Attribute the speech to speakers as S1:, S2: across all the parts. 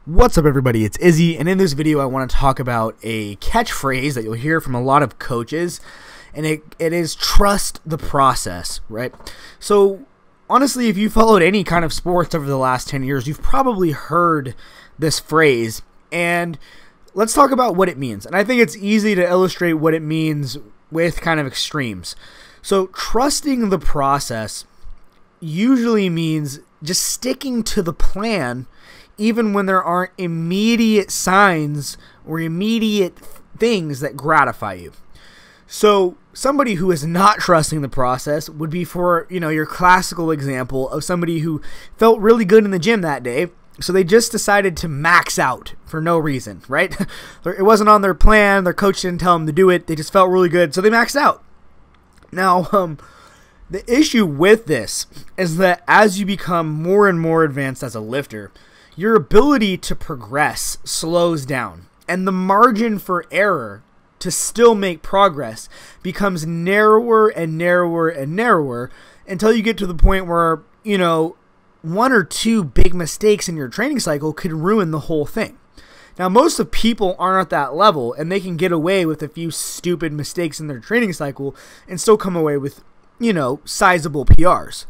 S1: What's up, everybody? It's Izzy, and in this video I want to talk about a catchphrase that you'll hear from a lot of coaches, and it is trust the process, right? So honestly, if you followed any kind of sports over the last 10 years, you've probably heard this phrase, and let's talk about what it means. And I think it's easy to illustrate what it means with kind of extremes. So trusting the process usually means just sticking to the plan even when there aren't immediate signs or immediate things that gratify you. So somebody who is not trusting the process would be, for your classical example of somebody who felt really good in the gym that day, so they just decided to max out for no reason, right? It wasn't on their plan, their coach didn't tell them to do it, they just felt really good, so they maxed out. Now, the issue with this is that as you become more and more advanced as a lifter, your ability to progress slows down, and the margin for error to still make progress becomes narrower and narrower and narrower until you get to the point where, one or two big mistakes in your training cycle could ruin the whole thing. Now, most of people aren't at that level, and they can get away with a few stupid mistakes in their training cycle and still come away with, sizable PRs.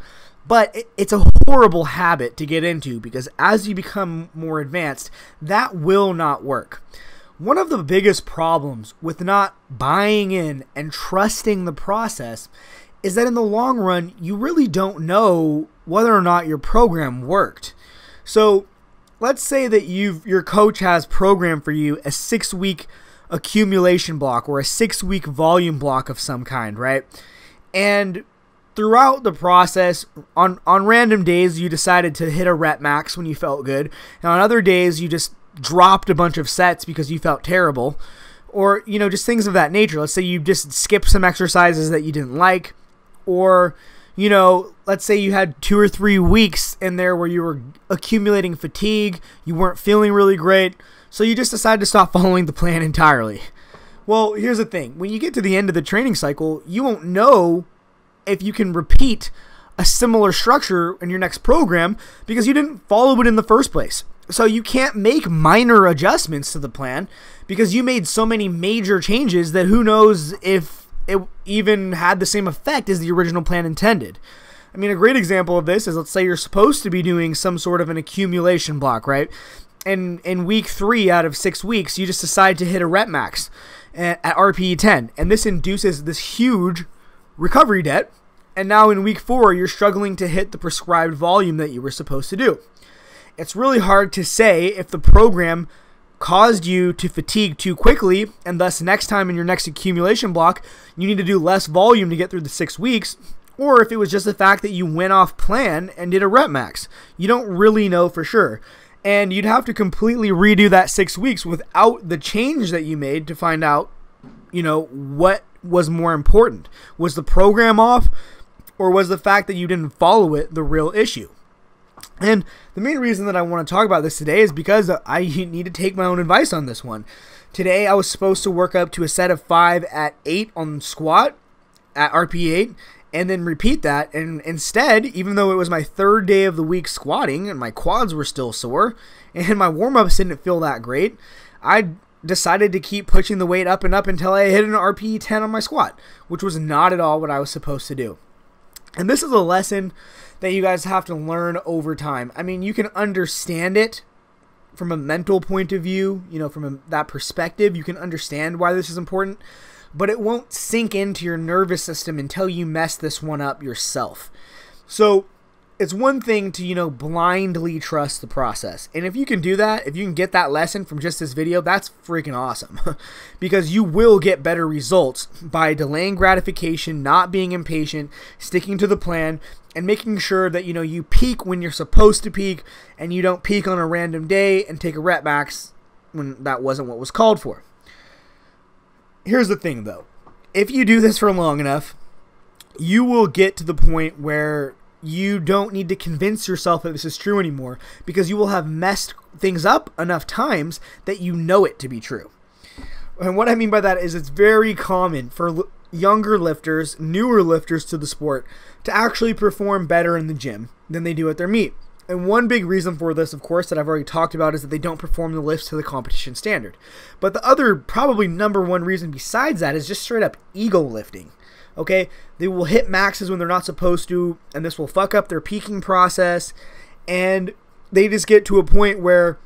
S1: But it's a horrible habit to get into, because as you become more advanced, that will not work. One of the biggest problems with not buying in and trusting the process is that in the long run, you really don't know whether or not your program worked. So let's say that your coach has programmed for you a 6-week accumulation block or a 6-week volume block of some kind, right? And throughout the process, on random days, you decided to hit a rep max when you felt good. And on other days, you just dropped a bunch of sets because you felt terrible. Or, just things of that nature. Let's say you just skipped some exercises that you didn't like. Or, let's say you had 2 or 3 weeks in there where you were accumulating fatigue. You weren't feeling really great. So you just decided to stop following the plan entirely. Well, here's the thing. When you get to the end of the training cycle, you won't know if you can repeat a similar structure in your next program because you didn't follow it in the first place. So you can't make minor adjustments to the plan because you made so many major changes that who knows if it even had the same effect as the original plan intended. I mean, a great example of this is, let's say you're supposed to be doing some sort of an accumulation block, right? And in week 3 out of 6 weeks, you just decide to hit a rep max at RPE 10. And this induces this huge recovery debt. And now in week 4, you're struggling to hit the prescribed volume that you were supposed to do. It's really hard to say if the program caused you to fatigue too quickly, and thus next time in your next accumulation block, you need to do less volume to get through the 6 weeks, or if it was just the fact that you went off plan and did a rep max. You don't really know for sure. And you'd have to completely redo that 6 weeks without the change that you made to find out, what was more important. Was the program off, or was the fact that you didn't follow it the real issue? And the main reason that I want to talk about this today is because I need to take my own advice on this one. Today I was supposed to work up to a set of 5 at 8 on squat at RPE 8 and then repeat that. And instead, even though it was my 3rd day of the week squatting and my quads were still sore and my warm-ups didn't feel that great, I decided to keep pushing the weight up and up until I hit an RPE 10 on my squat, which was not at all what I was supposed to do. And this is a lesson that you guys have to learn over time. I mean, you can understand it from a mental point of view, from that perspective. You can understand why this is important, but it won't sink into your nervous system until you mess this one up yourself. So it's one thing to, blindly trust the process. And if you can do that, if you can get that lesson from just this video, that's freaking awesome. Because you will get better results by delaying gratification, not being impatient, sticking to the plan, and making sure that, you peak when you're supposed to peak, and you don't peak on a random day and take a rep max when that wasn't what was called for. Here's the thing, though. If you do this for long enough, you will get to the point where you don't need to convince yourself that this is true anymore, because you will have messed things up enough times that you know it to be true. And what I mean by that is, it's very common for younger lifters, newer lifters to the sport, to actually perform better in the gym than they do at their meet. And one big reason for this, of course, that I've already talked about is that they don't perform the lifts to the competition standard. But the other, probably number one reason besides that is just straight up ego lifting. Okay? They will hit maxes when they're not supposed to, and this will fuck up their peaking process, and they just get to a point where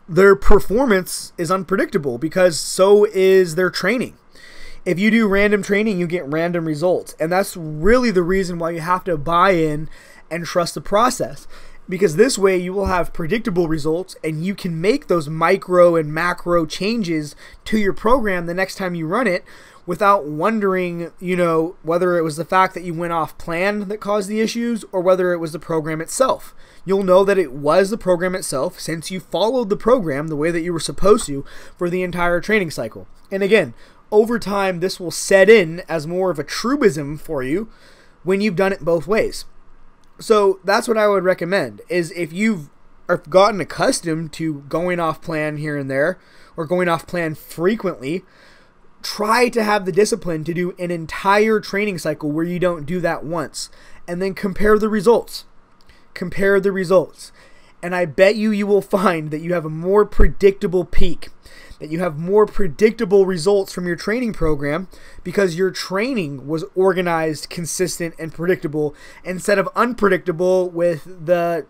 S1: their performance is unpredictable because so is their training. If you do random training, you get random results, and that's really the reason why you have to buy in and trust the process, because this way you will have predictable results and you can make those micro and macro changes to your program the next time you run it without wondering, whether it was the fact that you went off plan that caused the issues or whether it was the program itself. You'll know that it was the program itself since you followed the program the way that you were supposed to for the entire training cycle. And again, over time, this will set in as more of a truism for you when you've done it both ways. So that's what I would recommend, is if you've gotten accustomed to going off plan here and there or going off plan frequently, try to have the discipline to do an entire training cycle where you don't do that once, and then compare the results. Compare the results. And I bet you will find that you have a more predictable peak, that you have more predictable results from your training program because your training was organized, consistent, and predictable instead of unpredictable with the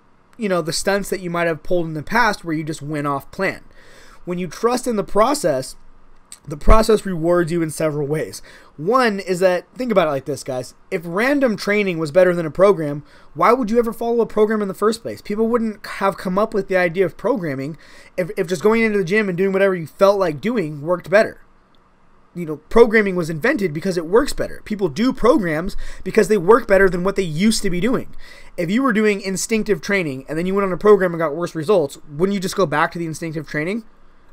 S1: stunts that you might have pulled in the past where you just went off plan. When you trust in the process rewards you in several ways. One is that, think about it like this, guys. If random training was better than a program, why would you ever follow a program in the first place? People wouldn't have come up with the idea of programming if just going into the gym and doing whatever you felt like doing worked better. Programming was invented because it works better. People do programs because they work better than what they used to be doing. If you were doing instinctive training and then you went on a program and got worse results, wouldn't you just go back to the instinctive training?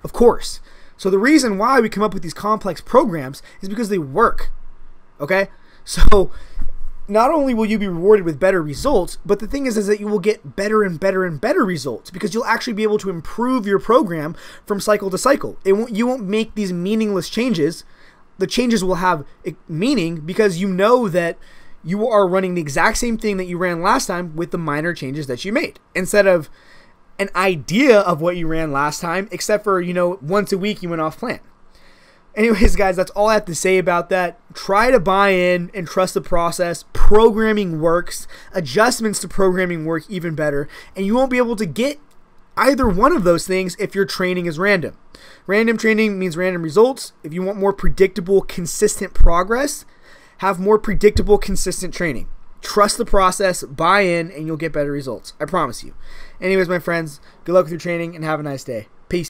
S1: Of course. So the reason why we come up with these complex programs is because they work, okay? So not only will you be rewarded with better results, but the thing is that you will get better and better and better results because you'll actually be able to improve your program from cycle to cycle. You won't make these meaningless changes. The changes will have meaning because you know that you are running the exact same thing that you ran last time with the minor changes that you made, instead of an idea of what you ran last time, except for, once a week you went off plan. Anyways, guys, that's all I have to say about that. Try to buy in and trust the process. Programming works. Adjustments to programming work even better. And you won't be able to get either one of those things if your training is random. Random training means random results. If you want more predictable, consistent progress, have more predictable, consistent training. Trust the process, buy in, and you'll get better results. I promise you. Anyways, my friends, good luck with your training and have a nice day.